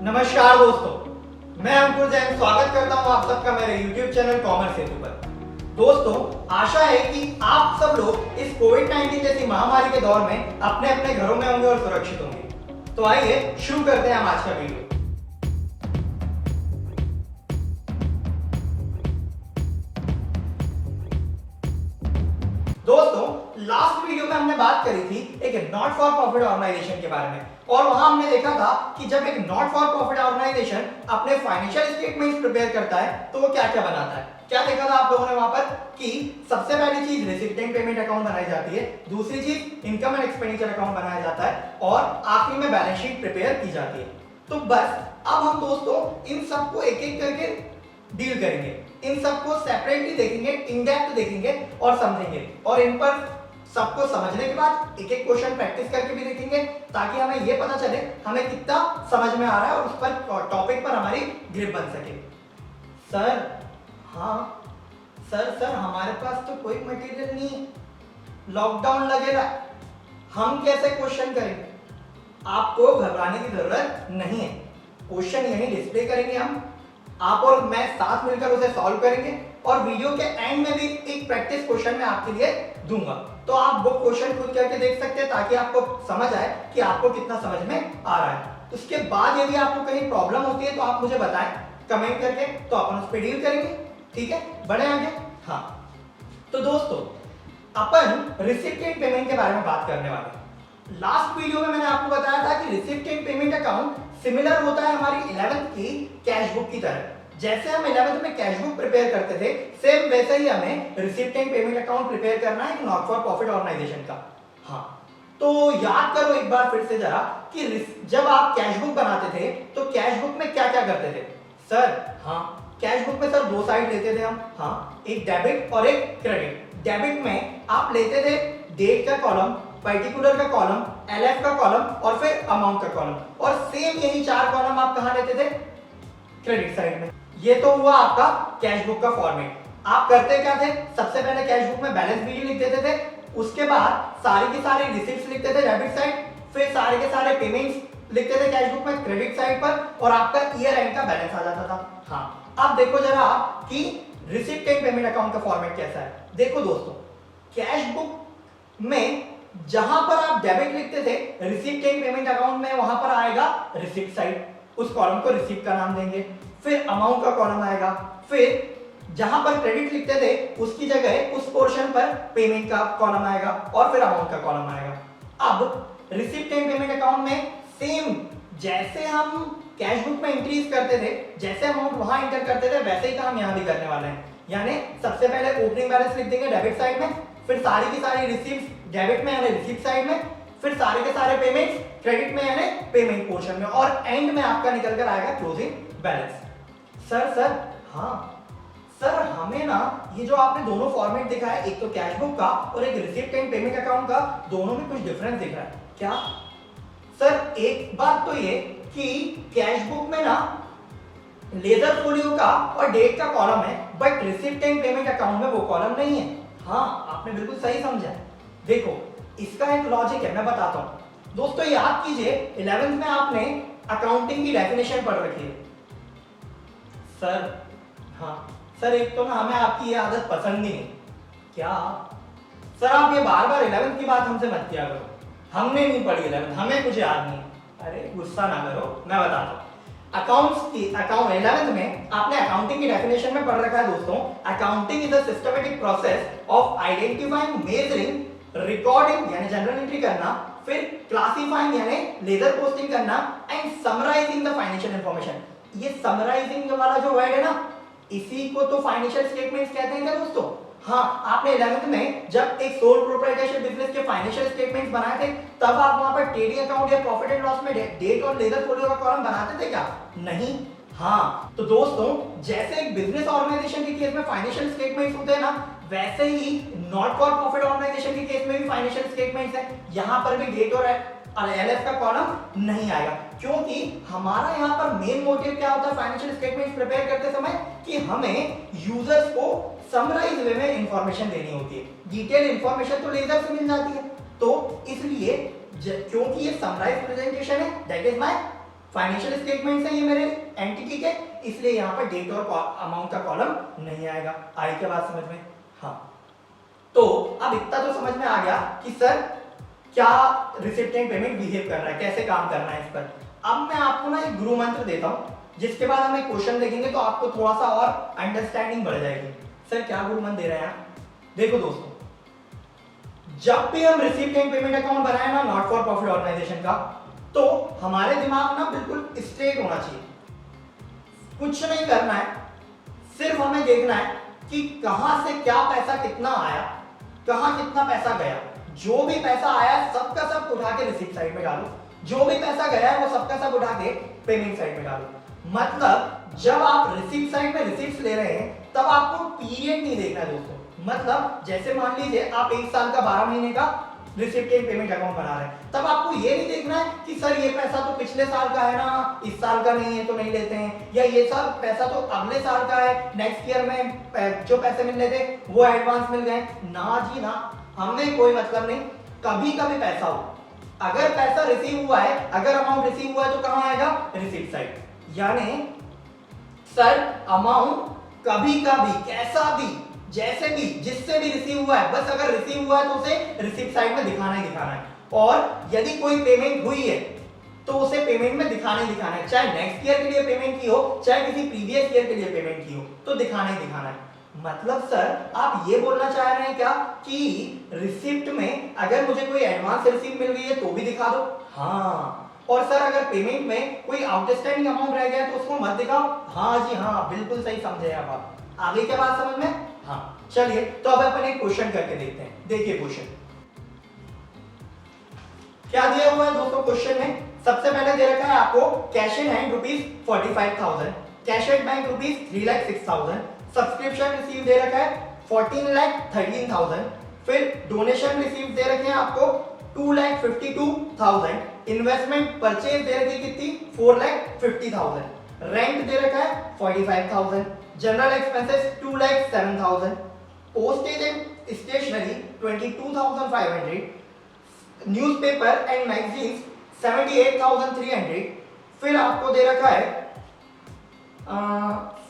नमस्कार दोस्तों, मैं अंकुर जैन स्वागत करता हूं आप सबका मेरे YouTube चैनल कॉमर्स सेतु पर। दोस्तों, आशा है कि आप सब लोग इस कोविड-19 जैसी महामारी के दौर में अपने अपने घरों में होंगे और सुरक्षित होंगे। तो आइए शुरू करते हैं हम आज का वीडियो। दोस्तों, लास्ट वीडियो में हमने बात करी थी एक नॉट फॉर प्रॉफिट ऑर्गेनाइजेशन के बारे में और वहां हमने देखा था कि जब एक नॉट फॉर प्रॉफिट ऑर्गेनाइजेशन अपने फाइनेंशियल स्टेटमेंट्स प्रिपेयर करता है तो वो क्या क्या बनाता है। क्या देखा था आप लोगों ने वहां पर कि सबसे पहली चीज रिसिप्टेंट पेमेंट अकाउंट बनाई जाती है, दूसरी चीज इनकम एंड एक्सपेंडिचर अकाउंट बनाया जाता है और आखिरी में बैलेंस शीट प्रिपेयर की जाती है। तो बस अब हम दोस्तों इन सबको एक एक करके डील करेंगे, इन सबको सेपरेटली देखेंगे, इन डेप्थ देखेंगे और समझेंगे और इन पर सबको समझने के बाद एक एक क्वेश्चन प्रैक्टिस करके भी देखेंगे ताकि हमें ये पता चले हमें कितना समझ में आ रहा है और उस पर टॉपिक पर हमारी ग्रिप बन सके। सर, हाँ सर हमारे पास तो कोई मटेरियल नहीं है, लॉकडाउन लगेगा, हम कैसे क्वेश्चन करेंगे? आपको घबराने की जरूरत नहीं है, क्वेश्चन यही डिस्प्ले करेंगे हम, आप और मैं साथ मिलकर उसे सॉल्व करेंगे और वीडियो के एंड में भी एक प्रैक्टिस क्वेश्चन मैं आपके लिए दूंगा, तो आप वो क्वेश्चन खुद करके देख सकते हैं ताकि आपको समझ आए कि आपको कितना समझ में आ रहा है। उसके बाद यदि आपको कहीं प्रॉब्लम होती है तो आप मुझे बताएं कमेंट करके, तो अपन उस पर डील करेंगे। ठीक है, बढ़े आगे। हाँ, तो दोस्तों अपन रिसिप्टेंट पेमेंट के बारे में बात करने वाले हैं। लास्ट वीडियो में मैंने आपको बताया था कि रिसिप्टेंट पेमेंट अकाउंट सिमिलर होता है हमारी 11th की कैश बुक की तरह। जैसे हम 11th में कैश बुक प्रिपेयर करते थे, सेम वैसे ही हमें रिसिप्टेंट पेमेंट अकाउंट प्रिपेयर करना है एक नॉट फॉर प्रॉफिट ऑर्गेनाइजेशन का। हाँ, तो याद करो एक बार फिर से जरा कि जब आप कैश बुक बनाते थे तो कैश बुक में क्या क्या करते थे? सर, हाँ, कैश बुक में सर दो साइड लेते थे हम। हाँ, एक डेबिट और एक क्रेडिट। डेबिट में आप लेते थे डेट का कॉलम, पर्टिकुलर का कॉलम, एलएफ का कॉलम और फिर अमाउंट का कॉलम, और सेम यही चार कॉलम आप कहां लेते थे? क्रेडिट साइड में। ये तो हुआ आपका कैश बुक का फॉर्मेट। आप करते क्या थे? सबसे पहले कैश बुक में बैलेंस वीडियो लिख देते थे, उसके बाद सारी की सारी रिसिप्ट्स लिखते थे डेबिट साइड, फिर सारे के सारे पेमेंट्स लिखते थे कैश बुक में क्रेडिट साइड पर और आपका ईयर एंड का बैलेंस आ जाता था। हाँ, अब देखो जरा कि रिसिप्टेंट पेमेंट अकाउंट का फॉर्मेट कैसा है। देखो दोस्तों, कैश बुक में जहां पर आप डेबिट लिखते थे, रिसिप्टेंट पेमेंट अकाउंट में वहां पर आएगा रिसिप्ट साइड, उस कॉलम को रिसिप्ट का नाम देंगे, फिर अमाउंट का कॉलम आएगा, फिर जहां पर क्रेडिट लिखते थे उसकी जगह उस पोर्शन पर पेमेंट का कॉलम आएगा और फिर अमाउंट का कॉलम आएगा। अब रिसिप्टेंट पेमेंट अकाउंट में सेम जैसे हम कैश बुक में एंट्रीज करते थे, जैसे अमाउंट वहां एंटर करते थे, वैसे ही काम यहां भी करने वाले हैं। यानी सबसे पहले ओपनिंग बैलेंस लिख देंगे डेबिट साइड में, फिर सारी की सारी रिसीप्ट डेबिट में यानी रिसीप्ट साइड में, फिर सारे के सारे पेमेंट्स क्रेडिट में यानी पेमेंट पोर्शन में, और एंड में आपका निकल कर आएगा क्लोजिंग बैलेंस। सर, हाँ सर, हमें ना ये जो आपने दोनों फॉर्मेट दिखा है, एक तो कैश बुक का और एक रिसिप्ट एंड पेमेंट अकाउंट का, दोनों में कुछ डिफरेंस दिख रहा है। क्या? सर, एक बात तो ये कि कैश बुक में ना लेजर फोलियो का और डेट का कॉलम है, but receipt and payment account में वो कॉलम नहीं है। हाँ, आपने बिल्कुल सही समझा। देखो, इसका एक लॉजिक है, मैं बताता हूं। दोस्तों याद कीजिए 11th में आपने अकाउंटिंग की डेफिनेशन पढ़ रखी है। सर, हाँ सर, एक तो ना हमें आपकी ये आदत पसंद ही नहीं। क्या? सर, आप ये बार बार 11th की बात हमसे मत किया करो, हमने नहीं पढ़ी 11th, हमें कुछ याद नहीं। अरे गुस्सा ना करो, मैं बताता हूँ। अकाउंट 11th में आपने अकाउंटिंग की डेफिनेशन में पढ़ रखा है दोस्तों, accounting is a systematic process of identifying, measuring, recording यानी जनरल एंट्री करना, फिर क्लासिफाइंग यानी लेजर पोस्टिंग करना, and summarising the financial information. ये समराइजिंग वाला जो वर्ड है ना, इसी को तो फाइनेंशियल स्टेटमेंट्स कहते हैं क्या दोस्तों? हाँ, आपने 11th में जब एक सोल प्रोप्राइटरशिप बिजनेस के फाइनेंशियल स्टेटमेंट्स बनाए थे, तब आप वहां पर ट्रेडिंग अकाउंट या प्रॉफिट एंड लॉस में डेट और लेजर फोलियो का कॉलम बनाते थे क्या? नहीं। हाँ, तो दोस्तों जैसे एक बिजनेस ऑर्गेनाइजेशन के केस में फाइनेंशियल स्टेटमेंट्स होते हैं ना, वैसे ही नॉट फॉर प्रॉफिट ऑर्गेनाइजेशन के केस में भी फाइनेंशियल स्टेटमेंट्स है। यहां पर भी डेट और एलएफ का कॉलम नहीं आएगा, क्योंकि हमारा यहाँ पर मेन मोटिव क्या होता है फाइनेंशियल स्टेटमेंट्स प्रिपेयर करते समय कि हमें यूजर्स को समराइज वे में इंफॉर्मेशन देनी होती है। डिटेल इंफॉर्मेशन तो लेजर से मिल जाती है, तो इसलिए क्योंकि ये समराइज प्रेजेंटेशन है, that is my financial statements है ये मेरे एंटिटी के, इसलिए यहाँ पर डेट और अमाउंट का कॉलम नहीं आएगा। आई क्या बात समझ में? हाँ, तो अब इतना तो समझ में आ गया कि सर क्या रिसिप्टेंट पेमेंट बिहेव कर रहा है, कैसे काम करना है इस पर। अब मैं आपको ना एक गुरु मंत्र देता हूँ, जिसके बाद हम एक क्वेश्चन देखेंगे तो आपको थोड़ा सा और अंडरस्टैंडिंग बढ़ जाएगी। सर क्या गुरु मंत्र दे रहे हैं आप? देखो दोस्तों, जब भी हम रिसिप्टेंट पेमेंट अकाउंट बनाए ना नॉट फॉर प्रॉफिट ऑर्गेनाइजेशन का, तो हमारे दिमाग ना बिल्कुल स्ट्रेट होना चाहिए, कुछ नहीं करना है, सिर्फ हमें देखना है कि कहां से क्या पैसा कितना आया, कहां कितना पैसा गया। जो भी पैसा आया सबका सब उठा के रिसिप्ट साइड में डालो, जो भी पैसा गया है वो सबका सब उठा के पेमेंट साइड में डालो। मतलब जब आप रिसिप्ट साइड में रिसिप्ट्स ले रहे हैं तब आपको पीरियड नहीं देखना है दोस्तों। मतलब जैसे मान लीजिए आप 1 साल का 12 महीने का रिसिप्टेंट पेमेंट अकाउंट बना रहे हैं, तब आपको ये नहीं देखना है कि सर ये पैसा तो पिछले साल का है ना, इस साल का नहीं है तो नहीं लेते हैं, या ये साल पैसा तो अगले साल का है, नेक्स्ट ईयर में जो पैसे मिलने थे वो एडवांस मिल गए। ना जी ना, हमें कोई मतलब नहीं। कभी कभी पैसा हो, अगर पैसा रिसीव हुआ है, अगर अमाउंट रिसीव हुआ है तो कहां आएगा? Receipt side. यानी सर अमाउंट कभी कभी कैसा भी, जैसे भी, जिससे भी रिसीव हुआ है, बस अगर रिसीव हुआ है तो उसे रिसीप्ट साइड में दिखाना ही दिखाना है। और यदि कोई पेमेंट हुई है तो उसे पेमेंट में दिखाना ही दिखाना है, चाहे नेक्स्ट ईयर के लिए पेमेंट की हो, चाहे किसी प्रीवियस ईयर के लिए पेमेंट की हो, तो दिखाना ही दिखाना है। मतलब सर आप ये बोलना चाह रहे हैं क्या कि रिसिप्ट में अगर मुझे कोई एडवांस रिसीव मिल गई है तो भी दिखा दो? हाँ। और सर अगर पेमेंट में कोई आउटस्टैंडिंग अमाउंट रह गया तो उसको मत दिखाओ? हाँ जी हाँ, बिल्कुल सही समझे आप। आगे क्या बात समझ में? हाँ, चलिए तो अब अपन एक क्वेश्चन करके देखते हैं। देखिए क्वेश्चन क्या दिया हुआ है दोस्तों। क्वेश्चन में सबसे पहले दे रखा है आपको cash in hand ₹45,000, cash at bank ₹3,06,000, subscription receive दे रखा है 14,13,000, फिर डोनेशन रिसीव दे रखे हैं आपको 2,52,000, इन्वेस्टमेंट परचेज दे रखी कितनी 4,50,000, रेंट दे रखा है 45,000, general expenses 2,07,000, postage and stationery 22,500, newspaper and magazines 78,300, फिर आपको दे रखा है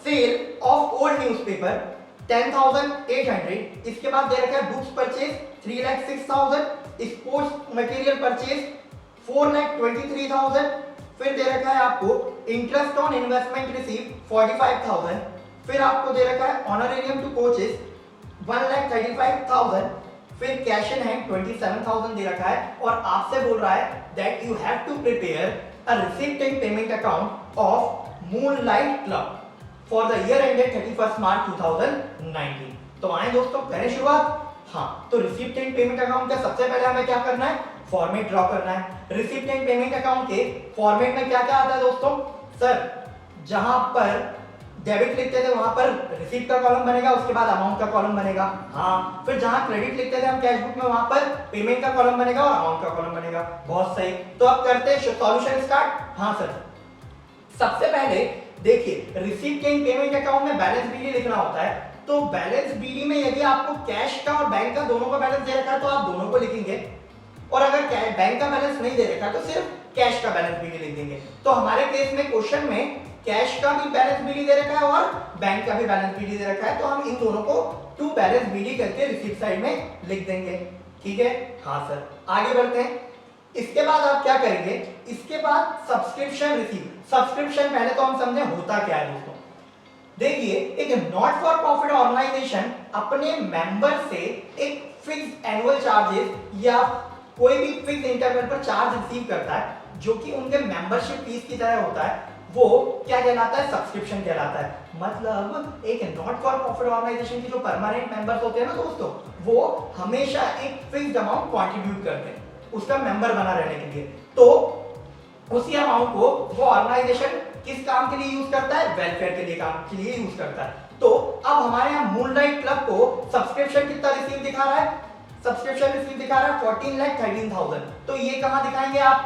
सेल ऑफ ओल्ड न्यूज़पेपर 10,800, इसके बाद दे रखा है books purchase 3,06,000, sports material purchase 4,23,000, फिर दे रखा है आपको इंटरेस्ट ऑन इन्वेस्टमेंट रिसीव 45,000, फिर आपको दे रखा है ऑनरेरियम टू कोचेस 1,35,000, फिर कैश इन हैंड 27,000 दे रखा है और आपसे बोल रहा है that you have to prepare a receipt and payment account of moonlight club for the year ended 31 March 2019। तो आए दोस्तों करें शुरुआत। हाँ, तो रिसिप्ट एंड पेमेंट अकाउंट का सबसे पहले हमें क्या करना है? फॉर्मेट ड्रॉ करना है। रिसिप्ट एंड पेमेंट अकाउंट के फॉर्मेट में क्या क्या आता है दोस्तों? सर जहां पर डेबिट लिखते थे वहां पर रिसीप्ट का कॉलम बनेगा, उसके बाद अमाउंट का कॉलम बनेगा। हाँ, फिर जहां क्रेडिट लिखते थे हम कैश बुक में वहां पर पेमेंट का कॉलम बनेगा और अमाउंट का कॉलम बनेगा। बहुत सही, तो अब करते हैं सॉल्यूशन स्टार्ट। हाँ सर, सबसे पहले देखिए रिसीप्ट एंड पेमेंट अकाउंट में बैलेंस बीडी लिखना होता है, तो बैलेंस बीडी में यदि आपको कैश का और बैंक का दोनों का बैलेंस दे रखा है तो आप दोनों को लिखेंगे, और अगर बैंक का बैलेंस नहीं दे रखा तो सिर्फ कैश का बैलेंस बीडी लिख देंगे। तो हमारे केस में क्वेश्चन में कैश का भी बैलेंस बीडी दे रखा है और बैंक का भी बैलेंस बीडी दे रखा है, तो हम इन दोनों को टू बैलेंस बीडी करके रिसीप्ट साइड में लिख देंगे। ठीक है? हाँ सर, आगे बढ़ते हैं। इसके बाद आप क्या करेंगे? इसके बाद सब्सक्रिप्शन रिसीव। सब्सक्रिप्शन पहले तो हम समझे होता क्या है दोस्तों। देखिए एक नॉट फॉर प्रॉफिट ऑर्गेनाइजेशन अपने मेंबर से एक फिक्स एनुअल चार्जेस या कोई भी फिक्स इंटरवल पर चार्ज रिसीव करता है, जो कि उनके मेंबरशिप फीस की तरह होता है। वो क्या कहलाता है? सब्सक्रिप्शन कहलाता है। मतलब एक नॉट फॉर प्रॉफिट ऑर्गेनाइजेशन के जो परमानेंट मेंबर्स होते हैं ना दोस्तों, वो हमेशा एक फिक्स्ड अमाउंट कंट्रीब्यूट करते हैं उसका मेंबर बना रहने के लिए। तो उसी अमाउंट को वो ऑर्गेनाइजेशन किस काम के लिए यूज करता है? वेलफेयर के लिए काम के लिए यूज करता है। तो अब हमारे यहाँ मूनलाइट क्लब को सब्सक्रिप्शन कितना रिसीव दिखा रहा है? सब्सक्रिप्शन रिसीव दिखा रहा है 14,13,000। तो ये कहाँ दिखाएंगे आप?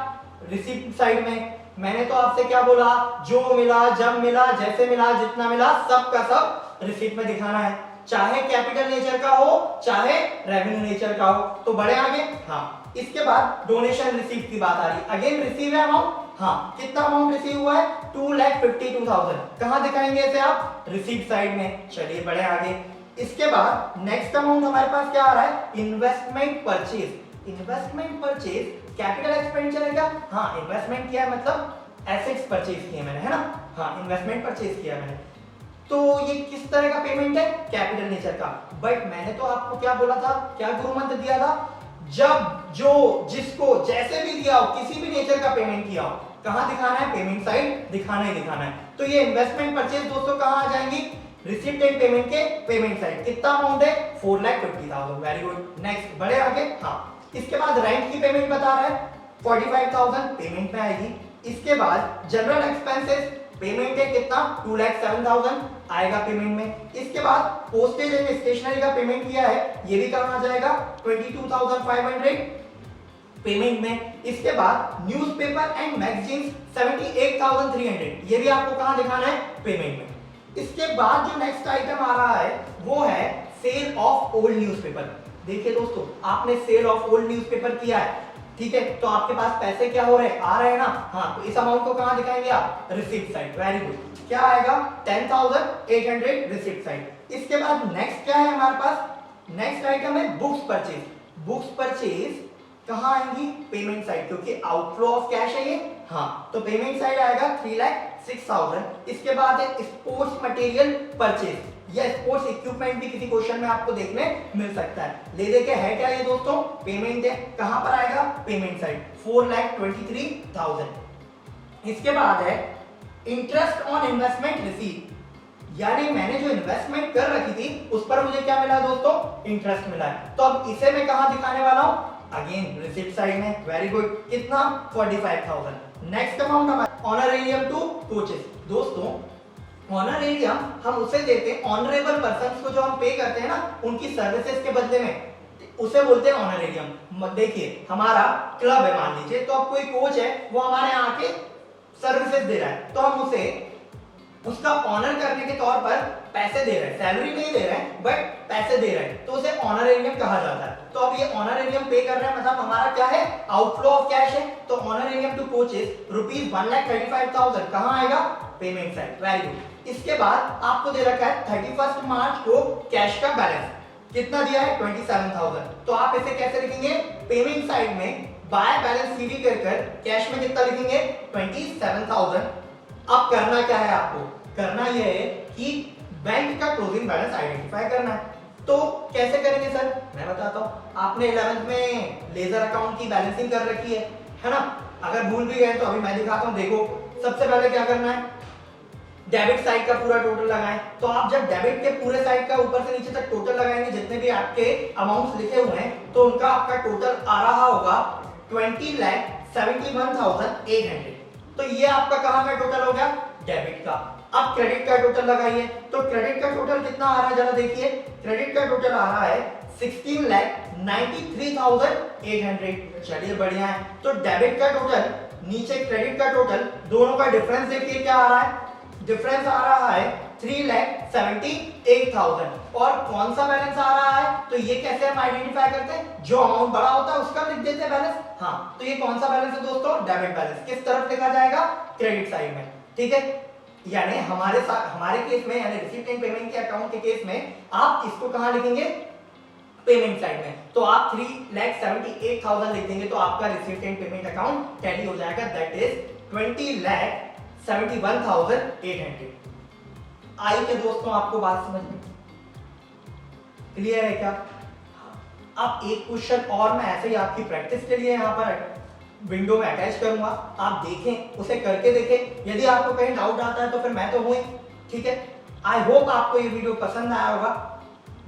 रिसीप्ट साइड में। मैंने तो आपसे क्या बोला? जो मिला, जब मिला, जैसे मिला, जितना मिला, सब का सब रिसीप्ट में दिखाना है, चाहे कैपिटल नेचर का हो चाहे रेवेन्यू नेचर का हो। तो बढ़े आगे। हाँ, इसके बाद डोनेशन रिसीव की बात आ रही है। अगेन रिसीव है अमाउंट, हाँ कितना अमाउंट रिसीव हुआ है 2,52,000। कहां दिखाएंगे इसे आप, रिसीव साइड में। चलिए बढ़े आगे। इसके बाद नेक्स्ट अमाउंट हमारे पास क्या आ रहा है, investment purchase. Investment purchase capital expenditure है क्या, हाँ इन्वेस्टमेंट किया है मतलब एसेट्स परचेज किए मैंने, है ना, हाँ इन्वेस्टमेंट परचेज किया मैंने। तो ये किस तरह का पेमेंट है, कैपिटल नेचर का। बट मैंने तो आपको क्या बोला था, क्या गुरु मंत्र दिया था, जब जो जिसको जैसे भी दिया हो, किसी भी नेचर का पेमेंट किया हो, कहां दिखाना है, पेमेंट साइड दिखाना ही दिखाना है। तो ये इन्वेस्टमेंट परचेज दोस्तों कहां आ जाएंगी, रिसीप्ट एंड पेमेंट के पेमेंट साइड। कितना अमाउंट है 4,50,000। Very good. नेक्स्ट बढ़े आगे। हाँ इसके बाद रेंट की पेमेंट बता रहा है 45,000 पेमेंट में आएगी। इसके बाद जनरल एक्सपेंसेस पेमेंट है कितना 2,07,000 आएगा पेमेंट में। इसके बाद पोस्टेज एंड स्टेशनरी का पेमेंट किया है, ये भी कहां आ जाएगा 22,500 पेमेंट में। इसके बाद न्यूज़पेपर एंड मैगजीन्स 78,300, ये भी आपको कहां दिखाना है, पेमेंट में। इसके बाद जो नेक्स्ट आइटम आ रहा है वो है सेल ऑफ ओल्ड न्यूज़पेपर। देखिए दोस्तों, आपने सेल ऑफ ओल्ड न्यूज़पेपर किया है, ठीक है, तो आपके पास पैसे क्या हो रहे हैं, आ रहे हैं ना, हाँ तो इस अमाउंट को कहां दिखाएंगे आप, रिसीप्ट साइड। Very good. क्या आएगा 10,800 रिसीप्ट साइड। इसके बाद नेक्स्ट क्या है हमारे पास, नेक्स्ट आइटम है बुक्स परचेज। बुक्स परचेज कहां आएंगी, पेमेंट साइड, क्योंकि आउटफ्लो ऑफ कैश है ये, हाँ तो पेमेंट साइड आएगा 3,06,000। इसके बाद है स्पोर्ट्स मटेरियल परचेज, या स्पोर्ट्स इक्विपमेंट भी किसी क्वेश्चन में आपको देखने मिल सकता है। ले दे के है क्या ये दोस्तों, पेमेंट है, कहां पर आएगा, पेमेंट साइड 4,23,000। इसके बाद है इंटरेस्ट ऑन इन्वेस्टमेंट रिसीव, यानी मैंने जो इन्वेस्टमेंट कर रखी थी उस पर मुझे क्या मिला दोस्तों, इंटरेस्ट मिला है। तो अब इसे मैं कहां दिखाने वाला हूं, अगेन रिसीप्ट साइड में। Very good. कितना 45,000। नेक्स्ट अमाउंट हमारा ऑनरेरियम टू कोचेस। दोस्तों ऑनरेरियम हम उसे देते हैं, ऑनरेबल पर्संस को जो हम पे करते हैं ना उनकी सर्विसेज के बदले में, उसे बोलते हैं ऑनरेरियम। देखिए हमारा क्लब है मान लीजिए, तो अब कोई कोच है वो हमारे यहाँ आके सर्विसेज दे रहा है, तो हम उसे उसका ऑनर करने के तौर पर पैसे दे रहे हैं, सैलरी नहीं दे रहे हैं बट पैसे दे रहे हैं, तो उसे ऑनरेरियम कहा जाता है। तो अब ये ऑनरेरियम पे कर रहे हैं, मतलब हमारा क्या है, आउटफ्लो ऑफ कैश है। तो ऑनरेरियम टू कोचेस रुपीज 1,35,000 कहां आएगा, पेमेंट साइड। Very good. इसके बाद आपको दे रखा है 31 मार्च को कैश का बैलेंस कितना दिया है 27,000। तो आप इसे कैसे लिखेंगे, पेमेंट साइड में बाय बैलेंस सीडी कर कैश में कितना लिखेंगे 27,000। अब करना क्या है, आपको करना यह है कि बैंक का क्लोजिंग बैलेंस आइडेंटिफाई करना है। तो कैसे करेंगे सर, मैं बताता हूं। आपने 11th में लेजर अकाउंट की बैलेंसिंग कर रखी है ना, अगर भूल भी गए तो अभी मैं दिखाता हूं। देखो सबसे पहले क्या करना है, डेबिट साइड का पूरा टोटल लगाएं। तो आप जब डेबिट के पूरे साइड का ऊपर से नीचे तक टोटल लगाएंगे, जितने भी आपके अमाउंट्स लिखे हुए हैं, तो उनका आपका टोटल आ रहा होगा 20,71,800। तो ये आपका कहां का टोटल हो गया, डेबिट का। अब क्रेडिट का टोटल लगाइए, तो क्रेडिट का टोटल कितना आ रहा है जरा देखिए, क्रेडिट का टोटल आ रहा है 16,93,800। चलिए बढ़िया है। तो डेबिट का टोटल नीचे क्रेडिट का टोटल, दोनों का डिफरेंस देखिए क्या आ रहा है, डिफरेंस आ रहा है 3,78,000। और कौन सा बैलेंस आ रहा है, तो ये कैसे हम आइडेंटिफाई करते हैं, जो अमाउंट बड़ा होता है उसका लिख देते हैं बैलेंस। हाँ तो ये कौन सा बैलेंस है दोस्तों, डेबिट बैलेंस। किस तरफ लिखा जाएगा, क्रेडिट साइड में, ठीक है। यानी हमारे केस में, यानी रिसीप्ट एंड पेमेंट के अकाउंट के केस में आप इसको कहां लिखेंगे, पेमेंट साइड में। तो आप 3,78,000 लिख देंगे, तो आपका receipt and payment account tally हो जाएगा, दैट इज 20,71,800। आई के दोस्तों आपको बात समझ में क्लियर है क्या। अब एक क्वेश्चन और मैं ऐसे ही आपकी प्रैक्टिस के लिए यहाँ पर विंडो में अटैच करूंगा, आप देखें, उसे करके देखें। यदि आपको कहीं डाउट आता है तो फिर मैं तो हूं ही, ठीक है। आई होप आपको ये वीडियो पसंद आया होगा।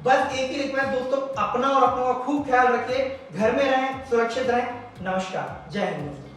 बस एक ही रिक्वेस्ट दोस्तों, अपना और अपनों का खूब ख्याल रखिए, घर में रहें, सुरक्षित रहें। नमस्कार, जय हिंद।